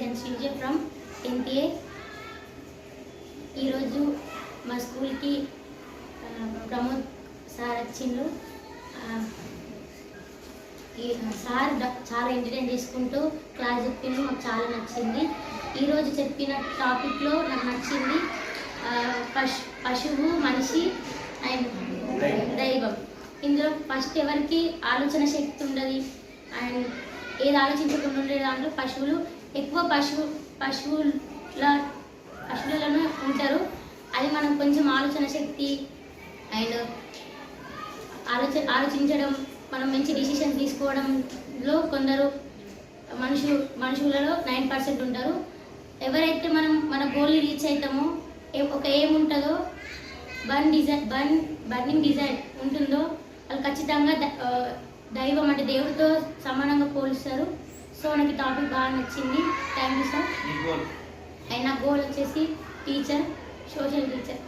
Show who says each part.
Speaker 1: And Sreeja from NPA. ఈరోజు మా స్కూల్కి ప్రమోద్ సార్ వచ్చిండు. సార్ చాలా ఎంటర్టైన్ చేసుకుంటూ క్లాస్ చెప్పిండు, మాకు చాలా నచ్చింది. ఈరోజు చెప్పిన టాపిక్లో నాకు నచ్చింది పశువు, మనిషి అండ్ దైవం. ఇందులో ఫస్ట్ ఎవరికి ఆలోచన శక్తి ఉండదు అండ్ ఏది ఆలోచించకుండా ఉండే దాంట్లో పశువులు ఎక్కువ పశువులలో ఉంటారు. అది మనం కొంచెం ఆలోచన శక్తి అండ్ ఆలోచించడం, మనం మంచి డిసిషన్ తీసుకోవడంలో కొందరు మనుషులలో 9% ఉంటారు. ఎవరైతే మనం మన గోల్ని రీచ్ అవుతామో, ఒక ఎయిమ్ ఉంటుందో, బర్నింగ్ డిజైర్ ఉంటుందో, వాళ్ళు ఖచ్చితంగా దైవం అంటే దేవుడితో సమానంగా పోలుస్తారు. సో నాకు టాపిక్ బాగా నచ్చింది. Thank you sir. అండ్ నా గోల్ వచ్చేసి టీచర్, సోషల్ టీచర్.